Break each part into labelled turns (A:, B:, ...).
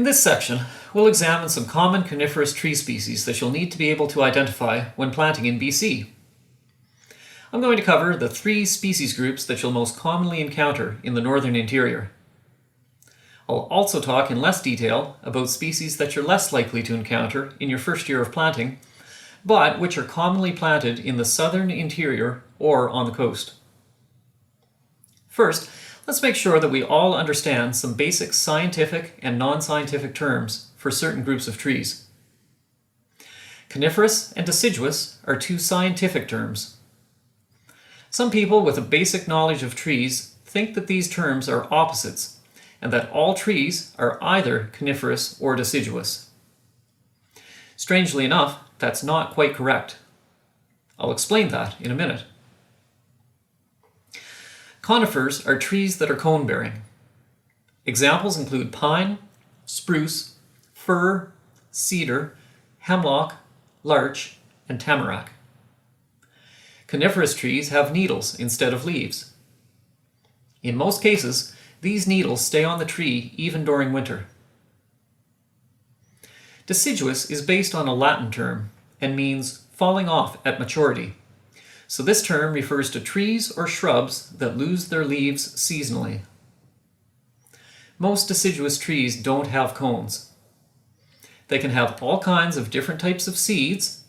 A: this section, we'll examine some common coniferous tree species that you'll need to be able to identify when planting in BC. I'm going to cover the 3 species groups that you'll most commonly encounter in the northern interior. I'll also talk in less detail about species that you're less likely to encounter in your first year of planting, but which are commonly planted in the southern interior or on the coast. First, let's make sure that we all understand some basic scientific and non-scientific terms for certain groups of trees. Coniferous and deciduous are 2 scientific terms. Some people with a basic knowledge of trees think that these terms are opposites and that all trees are either coniferous or deciduous. Strangely enough, that's not quite correct. I'll explain that in a minute. Conifers are trees that are cone-bearing. Examples include pine, spruce, fir, cedar, hemlock, larch, and tamarack. Coniferous trees have needles instead of leaves. In most cases, these needles stay on the tree even during winter. Deciduous is based on a Latin term and means falling off at maturity. So this term refers to trees or shrubs that lose their leaves seasonally. Most deciduous trees don't have cones. They can have all kinds of different types of seeds,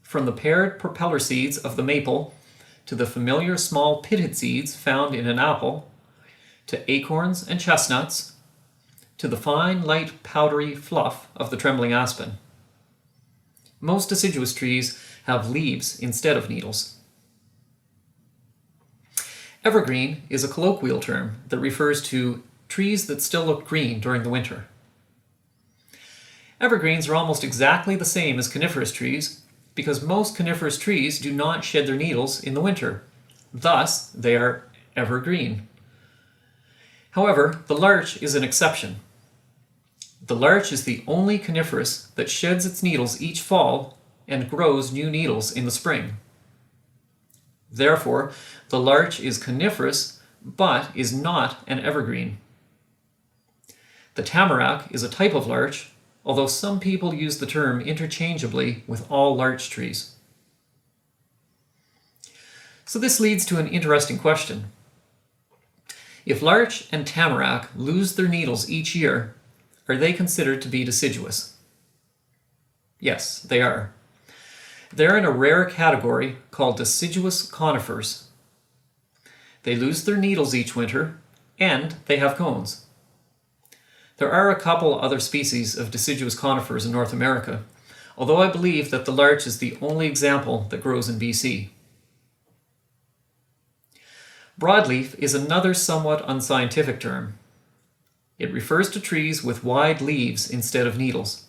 A: from the paired propeller seeds of the maple to the familiar small pitted seeds found in an apple, to acorns and chestnuts, to the fine, light, powdery fluff of the trembling aspen. Most deciduous trees have leaves instead of needles. Evergreen is a colloquial term that refers to trees that still look green during the winter. Evergreens are almost exactly the same as coniferous trees because most coniferous trees do not shed their needles in the winter. Thus, they are evergreen. However, the larch is an exception. The larch is the only coniferous that sheds its needles each fall and grows new needles in the spring. Therefore, the larch is coniferous, but is not an evergreen. The tamarack is a type of larch, although some people use the term interchangeably with all larch trees. So this leads to an interesting question. If larch and tamarack lose their needles each year, are they considered to be deciduous? Yes, they are. They're in a rare category called deciduous conifers. They lose their needles each winter, and they have cones. There are a couple other species of deciduous conifers in North America, although I believe that the larch is the only example that grows in BC. Broadleaf is another somewhat unscientific term. It refers to trees with wide leaves instead of needles.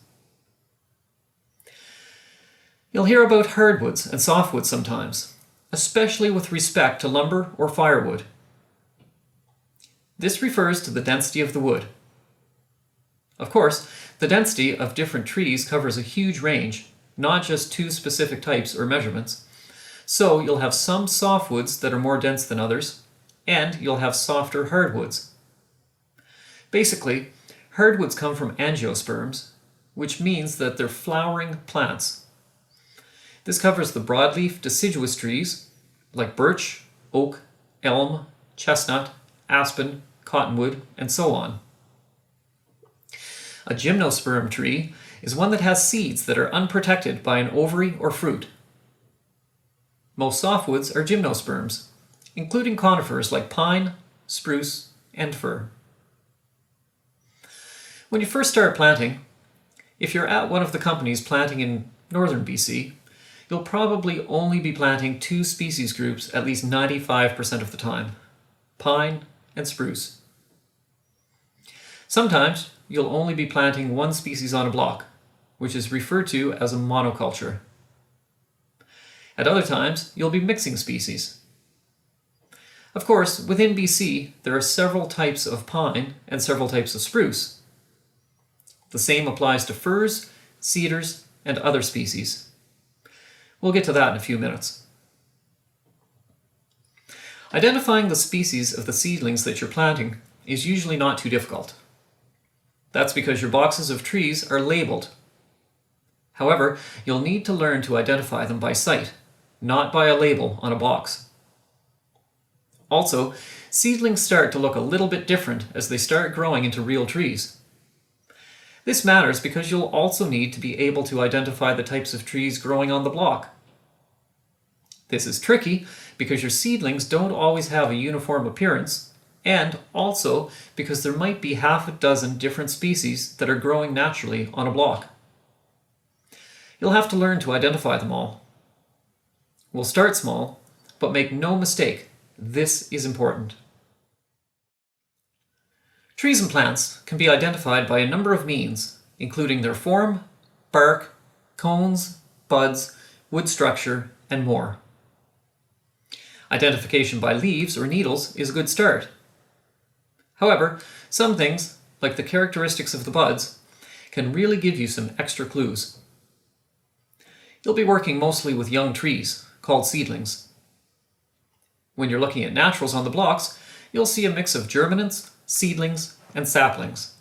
A: You'll hear about hardwoods and softwoods sometimes, especially with respect to lumber or firewood. This refers to the density of the wood. Of course, the density of different trees covers a huge range, not just 2 specific types or measurements. So you'll have some softwoods that are more dense than others, and you'll have softer hardwoods. Basically, hardwoods come from angiosperms, which means that they're flowering plants. This covers the broadleaf deciduous trees like birch, oak, elm, chestnut, aspen, cottonwood, and so on. A gymnosperm tree is one that has seeds that are unprotected by an ovary or fruit. Most softwoods are gymnosperms, including conifers like pine, spruce, and fir. When you first start planting, if you're at one of the companies planting in northern BC, you'll probably only be planting 2 species groups at least 95% of the time, pine and spruce. Sometimes you'll only be planting 1 species on a block, which is referred to as a monoculture. At other times, you'll be mixing species. Of course, within BC, there are several types of pine and several types of spruce. The same applies to firs, cedars, and other species. We'll get to that in a few minutes. Identifying the species of the seedlings that you're planting is usually not too difficult. That's because your boxes of trees are labeled. However, you'll need to learn to identify them by sight, not by a label on a box. Also, seedlings start to look a little bit different as they start growing into real trees. This matters because you'll also need to be able to identify the types of trees growing on the block. This is tricky because your seedlings don't always have a uniform appearance, and also because there might be half a dozen different species that are growing naturally on a block. You'll have to learn to identify them all. We'll start small, but make no mistake, this is important. Trees and plants can be identified by a number of means, including their form, bark, cones, buds, wood structure, and more. Identification by leaves or needles is a good start. However, some things, like the characteristics of the buds, can really give you some extra clues. You'll be working mostly with young trees, called seedlings. When you're looking at naturals on the blocks, you'll see a mix of germinants, seedlings, and saplings.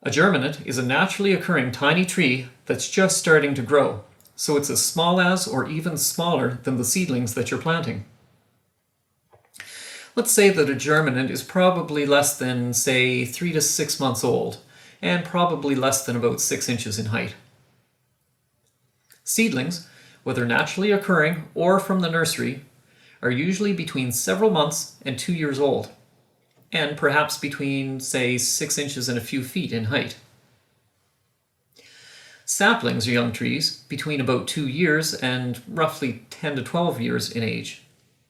A: A germinant is a naturally occurring tiny tree that's just starting to grow, so it's as small as or even smaller than the seedlings that you're planting. Let's say that a germinant is probably less than, say, 3 to 6 months old, and probably less than about 6 inches in height. Seedlings, whether naturally occurring or from the nursery, are usually between several months and 2 years old, and perhaps between, say, 6 inches and a few feet in height. Saplings are young trees between about 2 years and roughly 10 to 12 years in age,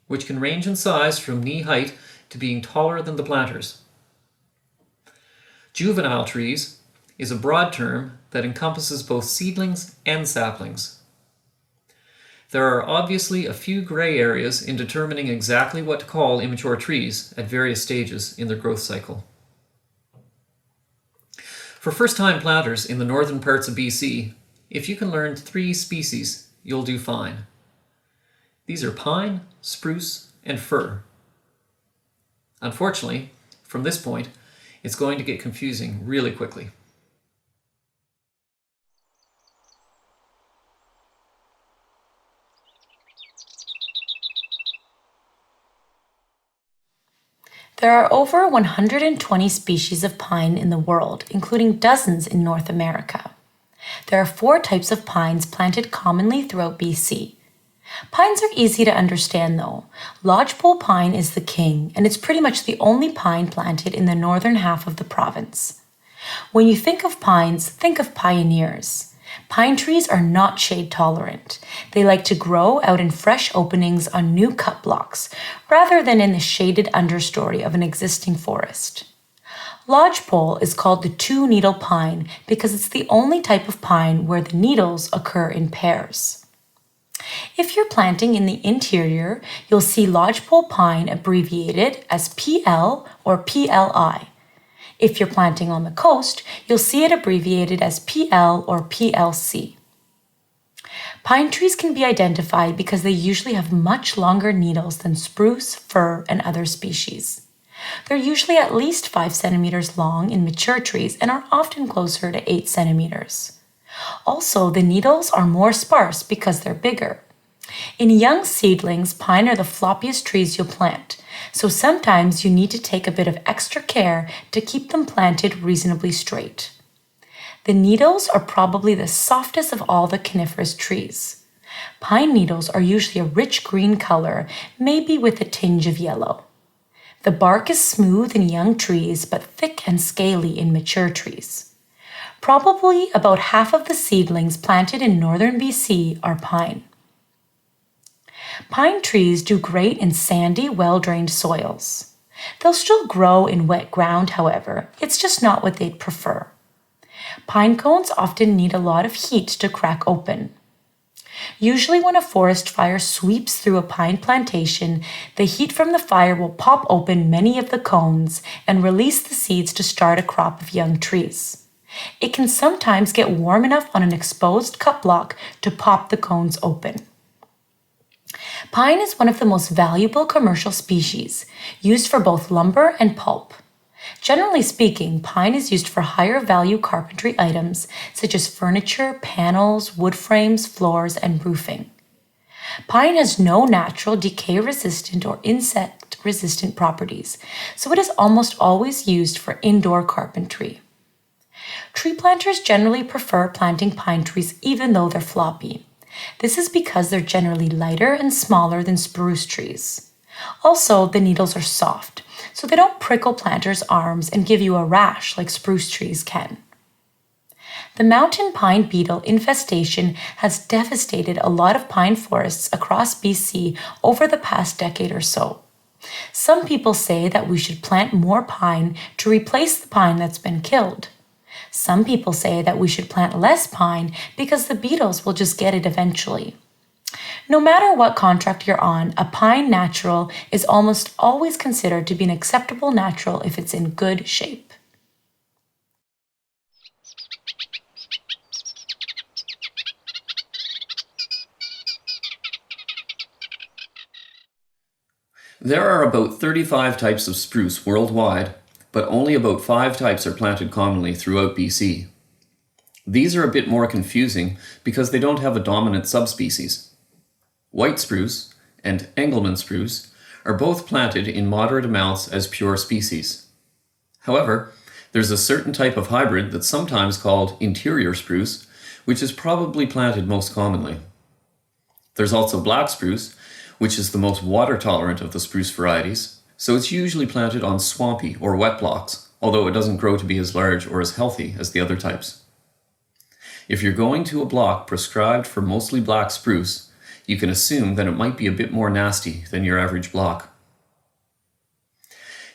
A: which can range in size from knee height to being taller than the planters. Juvenile trees is a broad term that encompasses both seedlings and saplings. There are obviously a few gray areas in determining exactly what to call immature trees at various stages in their growth cycle. For first-time planters in the northern parts of BC, if you can learn 3 species, you'll do fine. These are pine, spruce, and fir. Unfortunately, from this point, it's going to get confusing really quickly.
B: There are over 120 species of pine in the world, including dozens in North America. There are 4 types of pines planted commonly throughout BC. Pines are easy to understand though. Lodgepole pine is the king, and it's pretty much the only pine planted in the northern half of the province. When you think of pines, think of pioneers. Pine trees are not shade tolerant. They like to grow out in fresh openings on new cut blocks, rather than in the shaded understory of an existing forest. Lodgepole is called the two-needle pine because it's the only type of pine where the needles occur in pairs. If you're planting in the interior, you'll see lodgepole pine abbreviated as PL or PLI. If you're planting on the coast, you'll see it abbreviated as PL or PLC. Pine trees can be identified because they usually have much longer needles than spruce, fir, and other species. They're usually at least 5 centimeters long in mature trees and are often closer to 8 centimeters. Also, the needles are more sparse because they're bigger. In young seedlings, pine are the floppiest trees you'll plant, so sometimes you need to take a bit of extra care to keep them planted reasonably straight. The needles are probably the softest of all the coniferous trees. Pine needles are usually a rich green color, maybe with a tinge of yellow. The bark is smooth in young trees, but thick and scaly in mature trees. Probably about half of the seedlings planted in northern BC are pine. Pine trees do great in sandy, well-drained soils. They'll still grow in wet ground, however. It's just not what they'd prefer. Pine cones often need a lot of heat to crack open. Usually when a forest fire sweeps through a pine plantation, the heat from the fire will pop open many of the cones and release the seeds to start a crop of young trees. It can sometimes get warm enough on an exposed cut block to pop the cones open. Pine is one of the most valuable commercial species, used for both lumber and pulp. Generally speaking, pine is used for higher value carpentry items such as furniture, panels, wood frames, floors, and roofing. Pine has no natural decay-resistant or insect-resistant properties, so it is almost always used for indoor carpentry. Tree planters generally prefer planting pine trees even though they're floppy. This is because they're generally lighter and smaller than spruce trees. Also, the needles are soft, so they don't prickle planters' arms and give you a rash like spruce trees can. The mountain pine beetle infestation has devastated a lot of pine forests across BC over the past decade or so. Some people say that we should plant more pine to replace the pine that's been killed. Some people say that we should plant less pine because the beetles will just get it eventually. No matter what contract you're on, a pine natural is almost always considered to be an acceptable natural if it's in good shape.
A: There are about 35 types of spruce worldwide, but only about 5 types are planted commonly throughout BC. These are a bit more confusing because they don't have a dominant subspecies. White spruce and Engelmann spruce are both planted in moderate amounts as pure species. However, there's a certain type of hybrid that's sometimes called interior spruce, which is probably planted most commonly. There's also black spruce, which is the most water-tolerant of the spruce varieties, so it's usually planted on swampy or wet blocks, although it doesn't grow to be as large or as healthy as the other types. If you're going to a block prescribed for mostly black spruce, you can assume that it might be a bit more nasty than your average block.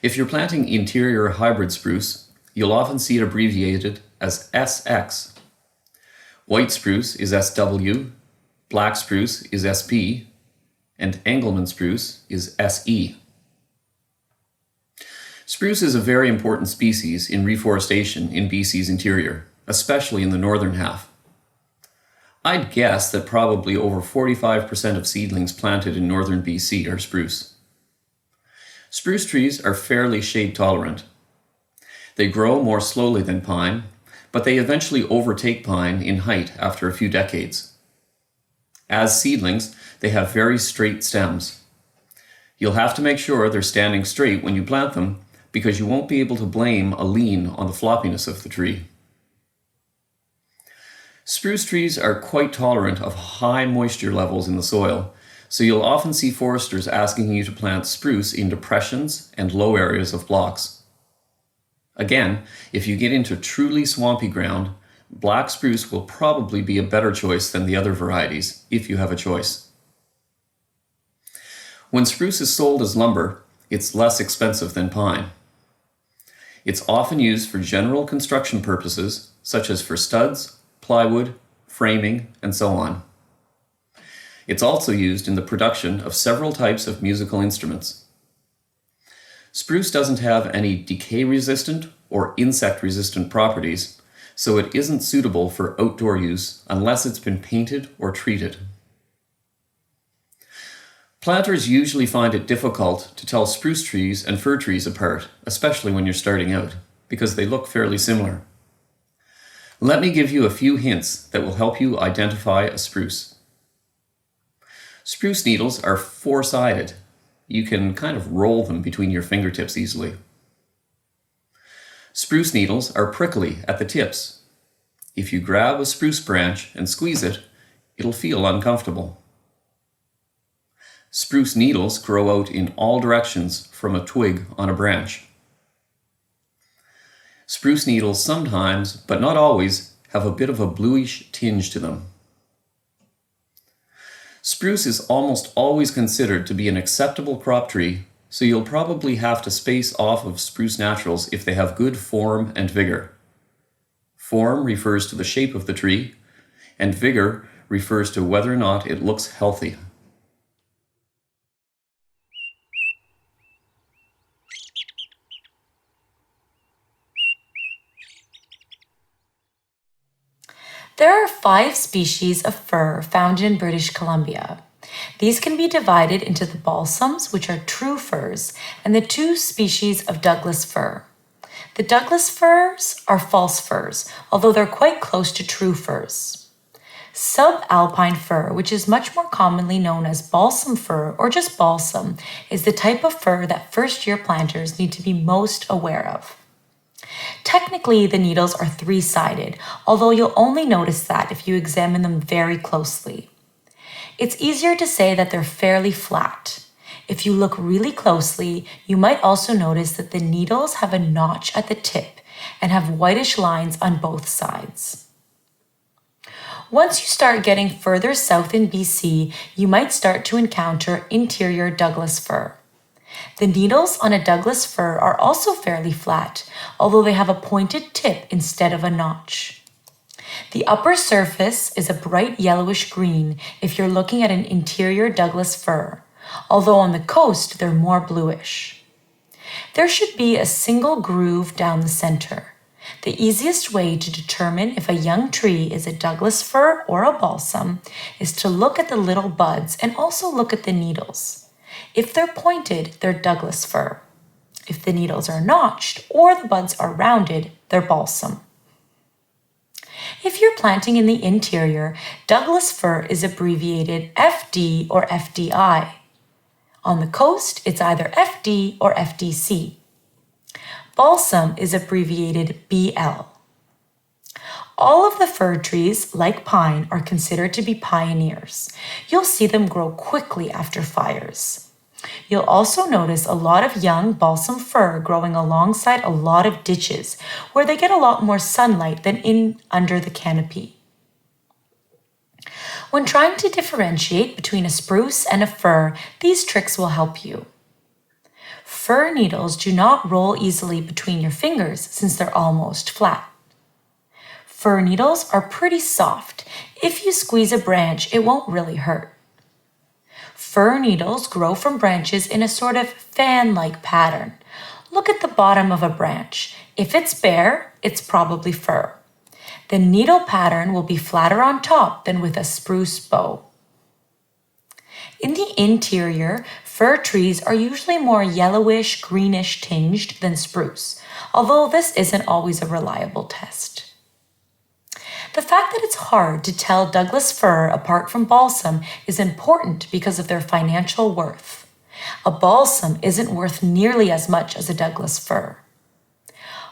A: If you're planting interior hybrid spruce, you'll often see it abbreviated as SX. White spruce is SW, black spruce is SP, and Engelmann spruce is SE. Spruce is a very important species in reforestation in BC's interior, especially in the northern half. I'd guess that probably over 45% of seedlings planted in northern BC are spruce. Spruce trees are fairly shade tolerant. They grow more slowly than pine, but they eventually overtake pine in height after a few decades. As seedlings, they have very straight stems. You'll have to make sure they're standing straight when you plant them because you won't be able to blame a lean on the floppiness of the tree. Spruce trees are quite tolerant of high moisture levels in the soil, so you'll often see foresters asking you to plant spruce in depressions and low areas of blocks. Again, if you get into truly swampy ground, black spruce will probably be a better choice than the other varieties, if you have a choice. When spruce is sold as lumber, it's less expensive than pine. It's often used for general construction purposes, such as for studs, plywood, framing, and so on. It's also used in the production of several types of musical instruments. Spruce doesn't have any decay-resistant or insect-resistant properties, so it isn't suitable for outdoor use unless it's been painted or treated. Planters usually find it difficult to tell spruce trees and fir trees apart, especially when you're starting out, because they look fairly similar. Let me give you a few hints that will help you identify a spruce. Spruce needles are four-sided. You can kind of roll them between your fingertips easily. Spruce needles are prickly at the tips. If you grab a spruce branch and squeeze it, it'll feel uncomfortable. Spruce needles grow out in all directions from a twig on a branch. Spruce needles sometimes, but not always, have a bit of a bluish tinge to them. Spruce is almost always considered to be an acceptable crop tree, so you'll probably have to space off of spruce naturals if they have good form and vigor. Form refers to the shape of the tree, and vigor refers to whether or not it looks healthy.
B: There are 5 species of fir found in British Columbia. These can be divided into the balsams, which are true firs, and the 2 species of Douglas fir. The Douglas firs are false firs, although they're quite close to true firs. Subalpine fir, which is much more commonly known as balsam fir or just balsam, is the type of fir that first-year planters need to be most aware of. Technically, the needles are three-sided, although you'll only notice that if you examine them very closely. It's easier to say that they're fairly flat. If you look really closely, you might also notice that the needles have a notch at the tip and have whitish lines on both sides. Once you start getting further south in BC, you might start to encounter interior Douglas fir. The needles on a Douglas fir are also fairly flat, although they have a pointed tip instead of a notch. The upper surface is a bright yellowish green if you're looking at an interior Douglas fir, although on the coast they're more bluish. There should be a single groove down the center. The easiest way to determine if a young tree is a Douglas fir or a balsam is to look at the little buds and also look at the needles. If they're pointed, they're Douglas fir. If the needles are notched or the buds are rounded, they're balsam. If you're planting in the interior, Douglas fir is abbreviated FD or FDI. On the coast, it's either FD or FDC. Balsam is abbreviated BL. All of the fir trees, like pine, are considered to be pioneers. You'll see them grow quickly after fires. You'll also notice a lot of young balsam fir growing alongside a lot of ditches, where they get a lot more sunlight than under the canopy. When trying to differentiate between a spruce and a fir, these tricks will help you. Fir needles do not roll easily between your fingers since they're almost flat. Fir needles are pretty soft. If you squeeze a branch, it won't really hurt. Fir needles grow from branches in a sort of fan-like pattern. Look at the bottom of a branch. If it's bare, it's probably fir. The needle pattern will be flatter on top than with a spruce bow. In the interior, fir trees are usually more yellowish, greenish tinged than spruce, although this isn't always a reliable test. The fact that it's hard to tell Douglas fir apart from balsam is important because of their financial worth. A balsam isn't worth nearly as much as a Douglas fir.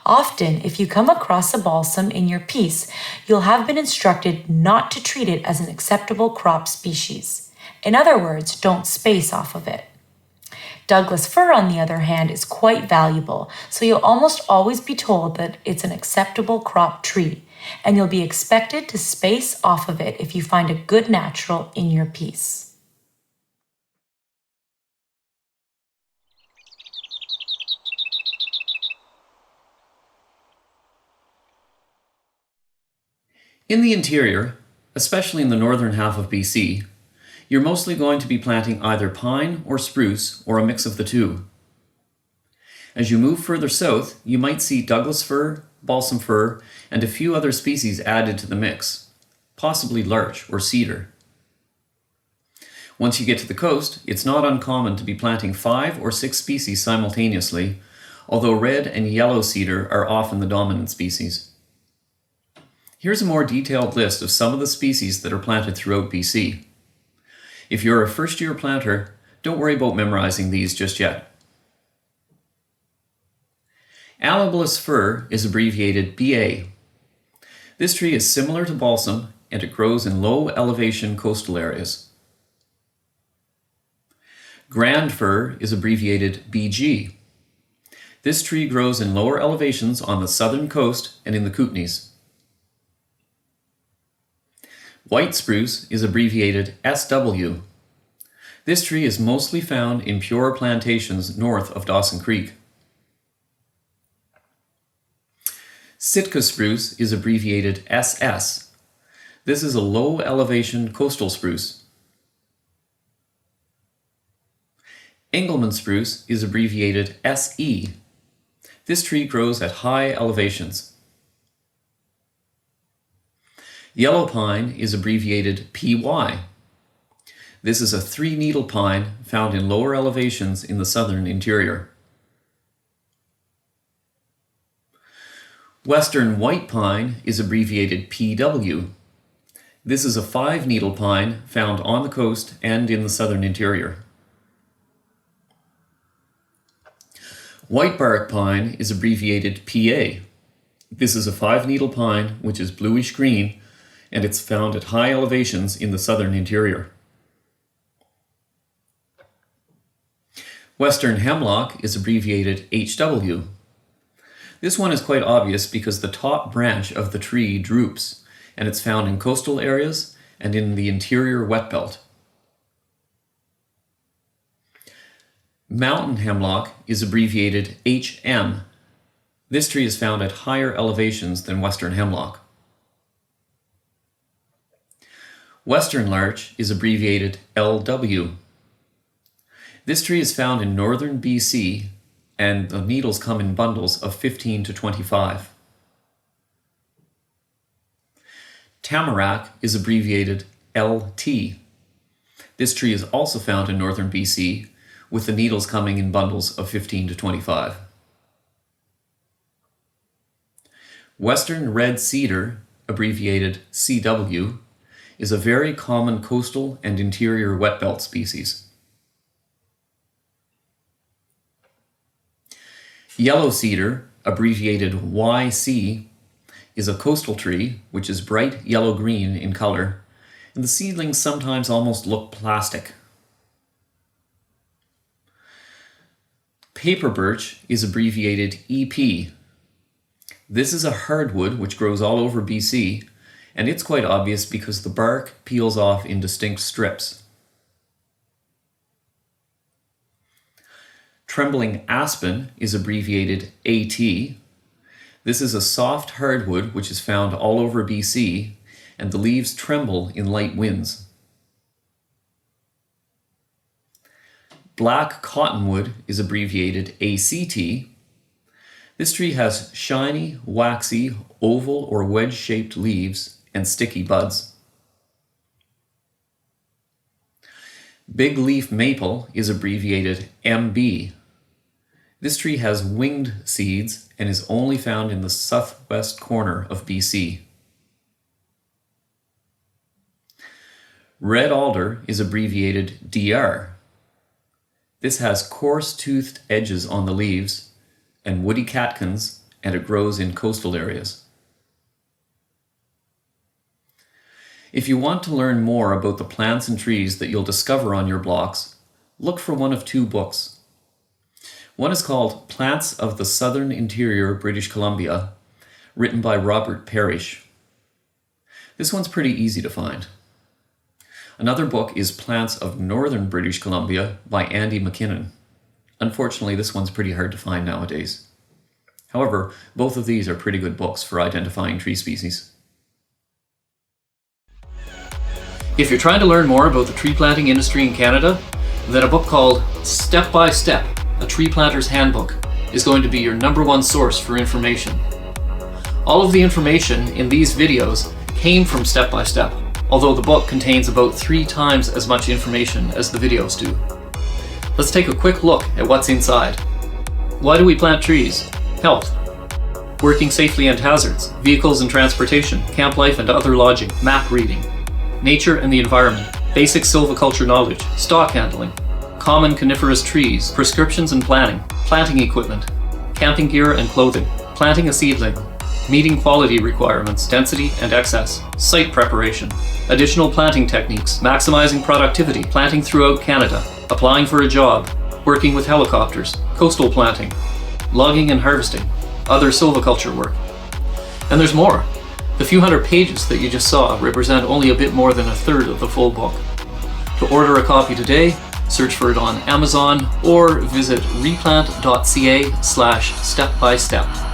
B: Often, if you come across a balsam in your piece, you'll have been instructed not to treat it as an acceptable crop species. In other words, don't space off of it. Douglas fir, on the other hand, is quite valuable, so you'll almost always be told that it's an acceptable crop tree, and you'll be expected to space off of it if you find a good natural in your piece.
A: In the interior, especially in the northern half of BC, you're mostly going to be planting either pine or spruce or a mix of the two. As you move further south, you might see Douglas fir, balsam fir, and a few other species added to the mix, possibly larch or cedar. Once you get to the coast, it's not uncommon to be planting 5 or 6 species simultaneously, although red and yellow cedar are often the dominant species. Here's a more detailed list of some of the species that are planted throughout BC. If you're a first-year planter, don't worry about memorizing these just yet. Amabilis fir is abbreviated BA. This tree is similar to balsam and it grows in low elevation coastal areas. Grand fir is abbreviated BG. This tree grows in lower elevations on the southern coast and in the Kootenays. White spruce is abbreviated SW. This tree is mostly found in pure plantations north of Dawson Creek. Sitka spruce is abbreviated SS. This is a low elevation coastal spruce. Engelmann spruce is abbreviated SE. This tree grows at high elevations. Yellow pine is abbreviated PY. This is a 3-needle pine found in lower elevations in the southern interior. Western white pine is abbreviated PW. This is a 5-needle pine found on the coast and in the southern interior. White bark pine is abbreviated PA. This is a 5-needle pine which is bluish green, and it's found at high elevations in the southern interior. Western hemlock is abbreviated HW. This one is quite obvious because the top branch of the tree droops, and it's found in coastal areas and in the interior wet belt. Mountain hemlock is abbreviated HM. This tree is found at higher elevations than western hemlock. Western larch is abbreviated LW. This tree is found in northern BC, and the needles come in bundles of 15 to 25. Tamarack is abbreviated LT. This tree is also found in northern BC, with the needles coming in bundles of 15 to 25. Western red cedar, abbreviated CW, is a very common coastal and interior wet belt species. Yellow cedar, abbreviated YC, is a coastal tree which is bright yellow-green in color, and the seedlings sometimes almost look plastic. Paper birch is abbreviated EP. This is a hardwood which grows all over BC, and it's quite obvious because the bark peels off in distinct strips. Trembling aspen is abbreviated AT. This is a soft hardwood which is found all over BC, and the leaves tremble in light winds. Black cottonwood is abbreviated ACT. This tree has shiny, waxy, oval or wedge-shaped leaves and sticky buds. Big leaf maple is abbreviated MB. This tree has winged seeds and is only found in the southwest corner of BC. Red alder is abbreviated DR. This has coarse-toothed edges on the leaves and woody catkins, and it grows in coastal areas. If you want to learn more about the plants and trees that you'll discover on your blocks, look for one of 2 books. One is called Plants of the Southern Interior, British Columbia, written by Robert Parrish. This one's pretty easy to find. Another book is Plants of Northern British Columbia by Andy McKinnon. Unfortunately, this one's pretty hard to find nowadays. However, both of these are pretty good books for identifying tree species. If you're trying to learn more about the tree planting industry in Canada, then a book called Step by Step, A Tree Planter's Handbook, is going to be your #1 source for information. All of the information in these videos came from Step by Step, although the book contains about 3 times as much information as the videos do. Let's take a quick look at what's inside. Why do we plant trees? Health. Working safely and hazards. Vehicles and transportation. Camp life and other lodging. Map reading. Nature and the environment. Basic silviculture knowledge. Stock handling. Common coniferous trees. Prescriptions and planning. Planting equipment. Camping gear and clothing. Planting a seedling. Meeting quality requirements, density and excess. Site preparation. Additional planting techniques. Maximizing productivity. Planting throughout Canada. Applying for a job. Working with helicopters. Coastal planting. Logging and harvesting. Other silviculture work. And there's more. The few hundred pages that you just saw represent only a bit more than 1/3 of the full book. To order a copy today, search for it on Amazon or visit replant.ca/step-by-step.